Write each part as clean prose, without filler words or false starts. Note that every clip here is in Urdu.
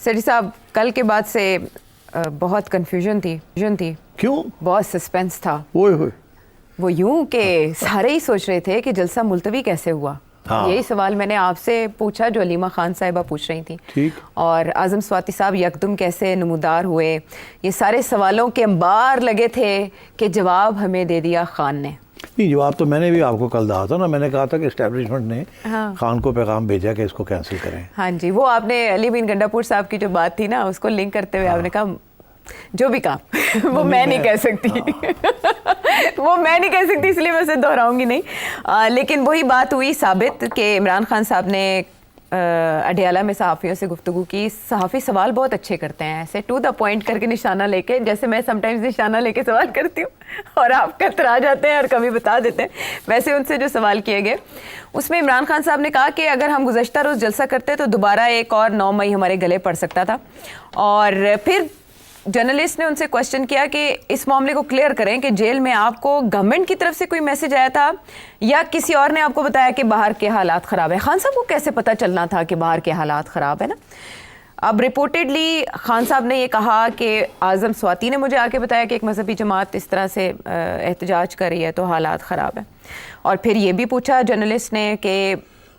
سیٹھی صاحب کل کے بعد سے بہت کنفیوژن تھی. کیوں؟ بہت سسپینس تھا. وہ یوں کہ سارے ہی سوچ رہے تھے کہ جلسہ ملتوی کیسے ہوا. یہی سوال میں نے آپ سے پوچھا جو علیمہ خان صاحبہ پوچھ رہی تھیں. اور اعظم سواتی صاحب یکدم کیسے نمودار ہوئے. یہ سارے سوالوں کے انبار لگے تھے کہ جواب ہمیں دے دیا خان نے. نہیں، جواب تو میں نے بھی آپ کو کل کہا تھا نا. میں نے کہا تھا کہ اسٹیبلشمنٹ نے خان کو پیغام بھیجا کہ اس کو کینسل کریں. ہاں جی، وہ آپ نے علی بن گنڈا پور صاحب کی جو بات تھی نا اس کو لنک کرتے ہوئے آپ نے کہا جو بھی کہا وہ میں نہیں کہہ سکتی وہ میں نہیں کہہ سکتی، اس لیے میں اسے دہراؤں گی نہیں. لیکن وہی بات ہوئی ثابت کہ عمران خان صاحب نے اڈیالہ میں صحافیوں سے گفتگو کی. صحافی سوال بہت اچھے کرتے ہیں، ایسے ٹو دا پوائنٹ کر کے نشانہ لے کے، جیسے میں سم ٹائمز نشانہ لے کے سوال کرتی ہوں اور آپ کترا جاتے ہیں اور کبھی بتا دیتے ہیں. ویسے ان سے جو سوال کیے گئے اس میں عمران خان صاحب نے کہا کہ اگر ہم گزشتہ روز جلسہ کرتے تو دوبارہ ایک اور 9 مئی ہمارے گلے پڑ سکتا تھا. اور پھر جرنلسٹ نے ان سے کوشچن کیا کہ اس معاملے کو کلیئر کریں کہ جیل میں آپ کو گورنمنٹ کی طرف سے کوئی میسج آیا تھا یا کسی اور نے آپ کو بتایا کہ باہر کے حالات خراب ہیں. خان صاحب کو کیسے پتہ چلنا تھا کہ باہر کے حالات خراب ہیں نا. اب رپورٹڈلی خان صاحب نے یہ کہا کہ اعظم سواتی نے مجھے آ کے بتایا کہ ایک مذہبی جماعت اس طرح سے احتجاج کر رہی ہے تو حالات خراب ہیں. اور پھر یہ بھی پوچھا جرنلسٹ نے کہ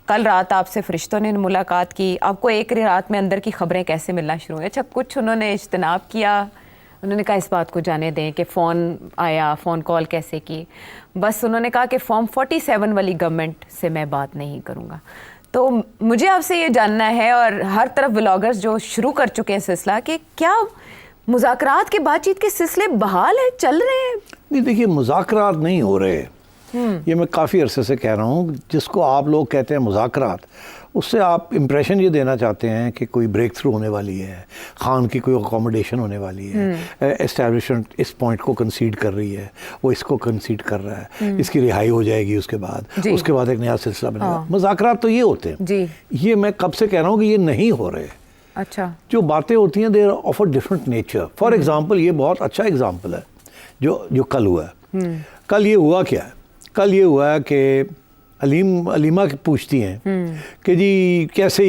کل رات آپ سے فرشتوں نے ملاقات کی، آپ کو ایک رات میں اندر کی خبریں کیسے ملنا شروع ہوئی. اچھا کچھ انہوں نے اجتناب کیا، انہوں نے کہا اس بات کو جانے دیں کہ فون آیا، فون کال کیسے کی. بس انہوں نے کہا کہ فارم 47 والی گورنمنٹ سے میں بات نہیں کروں گا. تو مجھے آپ سے یہ جاننا ہے، اور ہر طرف بلاگرز جو شروع کر چکے ہیں سلسلہ، کہ کیا مذاکرات کے بات چیت کے سلسلے بحال ہیں، چل رہے ہیں؟ نہیں دیکھیے، مذاکرات نہیں ہو رہے. یہ میں کافی عرصے سے کہہ رہا ہوں. جس کو آپ لوگ کہتے ہیں مذاکرات، اس سے آپ امپریشن یہ دینا چاہتے ہیں کہ کوئی بریک تھرو ہونے والی ہے، خان کی کوئی اکوموڈیشن ہونے والی ہے، اسٹیبلشمنٹ اس پوائنٹ کو کنسیڈ کر رہی ہے، وہ اس کو کنسیڈ کر رہا ہے، اس کی رہائی ہو جائے گی اس کے بعد ایک نیا سلسلہ بنے گا. مذاکرات تو یہ ہوتے ہیں. یہ میں کب سے کہہ رہا ہوں کہ یہ نہیں ہو رہے. اچھا، جو باتیں ہوتی ہیں they of a different nature. For example, یہ بہت اچھا ایگزامپل ہے جو کل ہوا ہے. کل یہ ہوا کیا ہے؟ کل یہ ہوا ہے کہ علیمہ پوچھتی ہیں کہ جی کیسے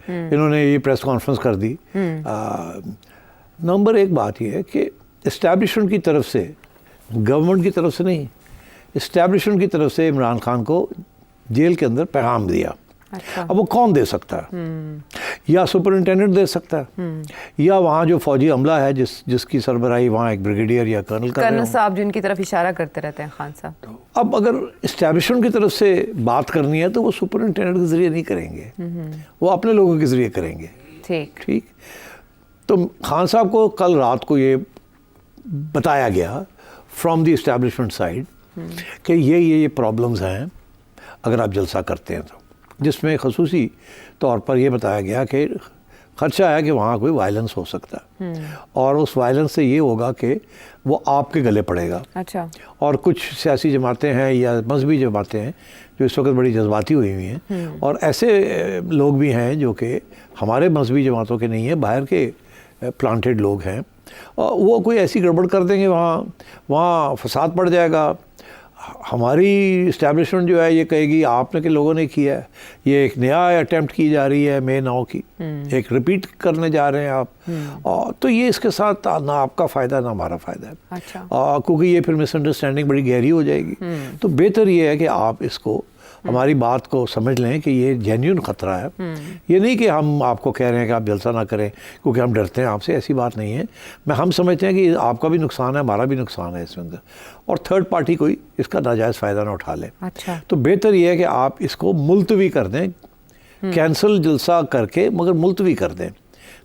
انہوں نے یہ پریس کانفرنس کر دی. نمبر ایک بات یہ ہے کہ اسٹیبلشمنٹ کی طرف سے، گورنمنٹ کی طرف سے نہیں، اسٹیبلشمنٹ کی طرف سے عمران خان کو جیل کے اندر پیغام دیا. اب وہ کون دے سکتا ہے؟ یا سپرنٹینڈنٹ دے سکتا ہے، یا وہاں جو فوجی عملہ ہے جس کی سربراہی وہاں ایک بریگیڈیئر یا کرنل صاحب جن کی طرف اشارہ کرتے رہتے ہیں خان صاحب. اب اگر اسٹیبلشمنٹ کی طرف سے بات کرنی ہے تو وہ سپرنٹینڈنٹ کے ذریعے نہیں کریں گے، وہ اپنے لوگوں کے ذریعے کریں گے. ٹھیک. تو خان صاحب کو کل رات کو یہ بتایا گیا فرام دی اسٹیبلشمنٹ سائڈ کہ یہ پرابلمز ہیں اگر آپ جلسہ کرتے ہیں تو، جس میں خصوصی طور پر یہ بتایا گیا کہ خدشہ ہے کہ وہاں کوئی وائلنس ہو سکتا ہے، اور اس وائلنس سے یہ ہوگا کہ وہ آپ کے گلے پڑے گا. اچھا. اور کچھ سیاسی جماعتیں ہیں یا مذہبی جماعتیں ہیں جو اس وقت بڑی جذباتی ہوئی ہوئی ہیں، اور ایسے لوگ بھی ہیں جو کہ ہمارے مذہبی جماعتوں کے نہیں ہیں، باہر کے پلانٹڈ لوگ ہیں، اور وہ کوئی ایسی گڑبڑ کر دیں گے وہاں فساد پڑ جائے گا. ہماری اسٹیبلشمنٹ جو ہے یہ کہے گی آپ نے کہ لوگوں نے کیا ہے، یہ ایک نیا اٹیمپٹ کی جا رہی ہے مئی 9 کی، ایک ریپیٹ کرنے جا رہے ہیں آپ. تو یہ اس کے ساتھ نہ آپ کا فائدہ نہ ہمارا فائدہ ہے. کیونکہ یہ پھر مس انڈرسٹینڈنگ بڑی گہری ہو جائے گی. تو بہتر یہ ہے کہ آپ اس کو ہماری بات کو سمجھ لیں کہ یہ جینیون خطرہ ہے. یہ نہیں کہ ہم آپ کو کہہ رہے ہیں کہ آپ جلسہ نہ کریں کیونکہ ہم ڈرتے ہیں آپ سے، ایسی بات نہیں ہے. ہم سمجھتے ہیں کہ آپ کا بھی نقصان ہے، ہمارا بھی نقصان ہے اس میں اندر، اور تھرڈ پارٹی کوئی اس کا ناجائز فائدہ نہ اٹھا لے. تو بہتر یہ ہے کہ آپ اس کو ملتوی کر دیں، کینسل جلسہ کر کے مگر ملتوی کر دیں.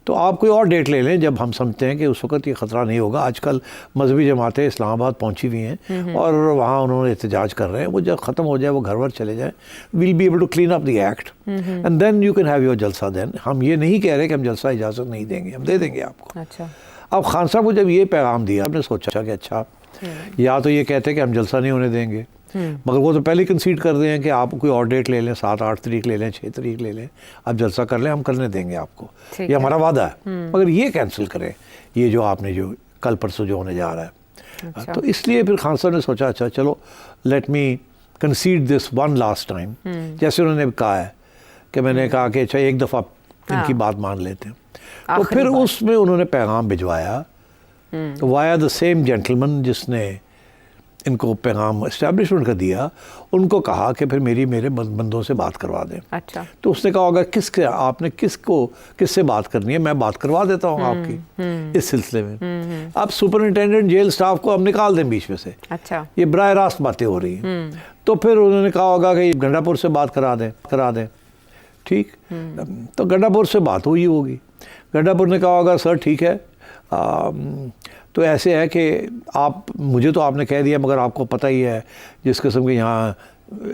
تو آپ کوئی اور ڈیٹ لے لیں جب ہم سمجھتے ہیں کہ اس وقت یہ خطرہ نہیں ہوگا. آج کل مذہبی جماعتیں اسلام آباد پہنچی ہوئی ہیں اور وہاں انہوں نے احتجاج کر رہے ہیں. وہ جب ختم ہو جائے وہ گھر ور چلے جائیں، we'll be able to clean up the act and then you can have your جلسہ. دین ہم یہ نہیں کہہ رہے کہ ہم جلسہ اجازت نہیں دیں گے، ہم دے دیں گے آپ کو. اب خان صاحب کو جب یہ پیغام دیا، ہم نے سوچا کہ اچھا یا تو یہ کہتے کہ ہم جلسہ نہیں ہونے دیں گے، مگر وہ تو پہلے کنسیڈ کر دیں کہ آپ کوئی اور ڈیٹ لے لیں، 7-8 تاریخ لے لیں، 6 تاریخ لے لیں، آپ جلسہ کر لیں، ہم کرنے دیں گے آپ کو، یہ ہمارا وعدہ ہے. مگر یہ کینسل کریں یہ جو آپ نے جو کل پرسوں جو ہونے جا رہا ہے. تو اس لیے پھر خان صاحب نے سوچا اچھا چلو let me consider this one last time. جیسے انہوں نے کہا ہے کہ میں نے کہا کہ اچھا ایک دفعہ ان کی بات مان لیتے ہیں. تو پھر اس میں انہوں نے پیغام بھجوایا وایا دا سیم جینٹلمن جس نے ان کو پیغام اسٹیبلشمنٹ کا دیا, ان کو کہا کہ پھر میرے بندوں سے بات کروا دیں. اچھا. تو اس نے کہا ہوگا آپ نے کس سے بات کرنی ہے, میں بات کروا دیتا ہوں آپ کی اس سلسلے میں. اب سپرنٹینڈنٹ جیل سٹاف کو ہم نکال دیں بیچ میں سے. اچھا. یہ براہ راست باتیں ہو رہی ہیں. تو پھر انہوں نے کہا ہوگا کہ گنڈا پور سے بات کرا دیں. ٹھیک. تو گنڈا پور سے بات ہوئی ہوگی. گنڈا پور نے کہا ہوگا سر ٹھیک ہے, تو ایسے ہے کہ مجھے تو آپ نے کہہ دیا, مگر آپ کو پتہ ہی ہے جس قسم کے یہاں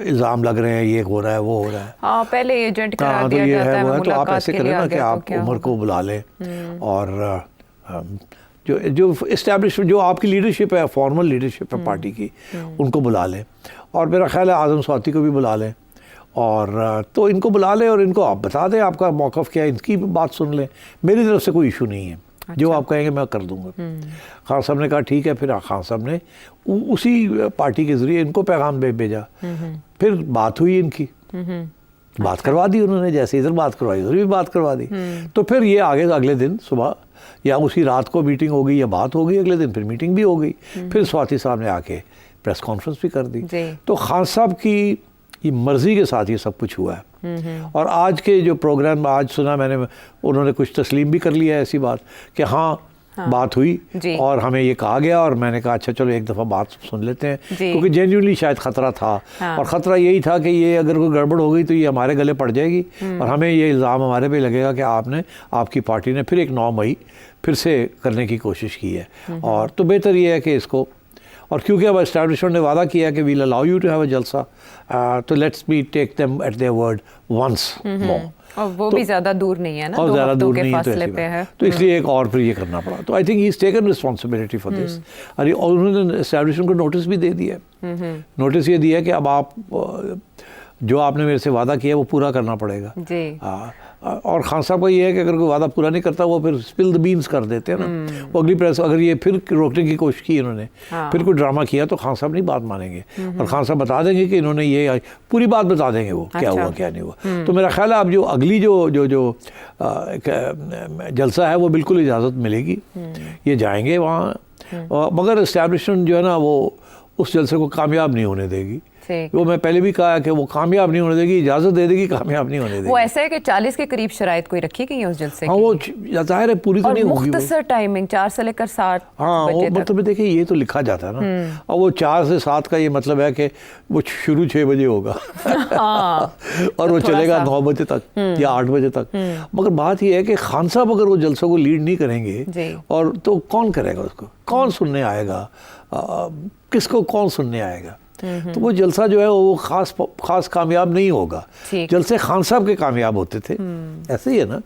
الزام لگ رہے ہیں, یہ ہو رہا ہے وہ ہو رہا ہے. ہاں پہلے ایجنٹ کرا دیا جاتا ہے. تو آپ ایسے کریں نا کہ آپ عمر کو بلا لیں, اور جو اسٹیبلشمنٹ جو آپ کی لیڈرشپ ہے, فارمل لیڈرشپ ہے پارٹی کی, ان کو بلا لیں. اور میرا خیال ہے اعظم سواتی کو بھی بلا لیں, اور تو ان کو بلا لیں اور ان کو آپ بتا دیں آپ کا موقف کیا ہے, ان کی بات سن لیں. میری طرف سے کوئی ایشو نہیں ہے. جو آپ کہیں گے میں کر دوں گا. خان صاحب نے کہا ٹھیک ہے. پھر خان صاحب نے اسی پارٹی کے ذریعے ان کو پیغام بھیجا. پھر بات ہوئی ان کی, بات کروا دی انہوں نے, جیسے ادھر بات کروائی ادھر بھی بات کروا دی. تو پھر یہ آگے اگلے دن صبح یا اسی رات کو میٹنگ ہو گئی یا بات ہو گئی, اگلے دن پھر میٹنگ بھی ہو گئی. پھر سواتی صاحب نے آ کے پریس کانفرنس بھی کر دی. تو خان صاحب کی یہ مرضی کے ساتھ یہ سب کچھ ہوا ہے. اور آج کے جو پروگرام آج سنا میں نے, انہوں نے کچھ تسلیم بھی کر لیا ہے ایسی بات کہ ہاں بات ہوئی اور ہمیں یہ کہا گیا, اور میں نے کہا اچھا چلو ایک دفعہ بات سن لیتے ہیں, کیونکہ جینیونلی شاید خطرہ تھا. اور خطرہ یہی تھا کہ یہ اگر کوئی گڑبڑ ہو گئی تو یہ ہمارے گلے پڑ جائے گی, اور ہمیں یہ الزام ہمارے پہ لگے گا کہ آپ کی پارٹی نے پھر ایک 9 مئی پھر سے کرنے کی کوشش کی ہے. اور تو بہتر یہ ہے کہ اس کو, اور کیونکہ اب اسٹیبلشمنٹ نے وعدہ کیا ہے کہ we'll allow you to have a جلسہ, تو let's be take them at their word once more. اور وہ بھی زیادہ دور نہیں ہے نا, اور 2 زیادہ ہفتوں دور کے نہیں فاصلے پہ ہے. تو اس لیے ایک اور پھر یہ کرنا پڑا. تو I think he is taken responsibility for this. اور انہوں نے اسٹیبلشمنٹ کو نوٹس بھی دے دیا ہے. نوٹس یہ دیا کہ اب آپ جو آپ نے میرے سے وعدہ کیا وہ پورا کرنا پڑے گا. جی. اور خان صاحب کا یہ ہے کہ اگر کوئی وعدہ پورا نہیں کرتا وہ پھر اسپل دا بینس کر دیتے ہیں نا. وہ اگلی پریس اگر یہ پھر روکنے کی کوشش کی انہوں نے, پھر کوئی ڈرامہ کیا, تو خان صاحب نہیں بات مانیں گے, اور خان صاحب بتا دیں گے کہ انہوں نے یہ پوری بات بتا دیں گے وہ کیا ہوا کیا نہیں ہوا. تو میرا خیال ہے اب جو اگلی جو جلسہ ہے وہ بالکل اجازت ملے گی, یہ جائیں گے وہاں. مگر اسٹیبلشمنٹ جو ہے نا وہ اس جلسے کو کامیاب نہیں ہونے دے گی. وہ میں پہلے بھی کہا کہ وہ کامیاب نہیں ہونے دے گی, اجازت دے دے گی, کامیاب نہیں ہونے دے گی. وہ ایسا ہے کہ 40 کے قریب شرائط کوئی رکھی گئی ہے اس جلسے کی. ہاں وہ ظاہر ہے پوری تو نہیں ہوگی. مختصر ٹائمنگ 4 سے لے کر 7. ہاں وہ مطلب دیکھیں یہ تو لکھا جاتا ہے نا, اور وہ 4 سے 7 کا یہ مطلب ہے کہ وہ شروع 6 بجے ہوگا اور وہ چلے گا 9 بجے تک یا 8 بجے تک. مگر بات یہ ہے کہ خان صاحب اگر وہ جلسوں کو لیڈ نہیں کریں گے اور تو کون کرے گا اس کو, کون سننے آئے گا, کس کو کون سننے آئے گا. تو وہ جلسہ جو ہے وہ خاص کامیاب نہیں ہوگا. جلسے خان صاحب کے کامیاب ہوتے تھے, ایسے ہی ہے نا.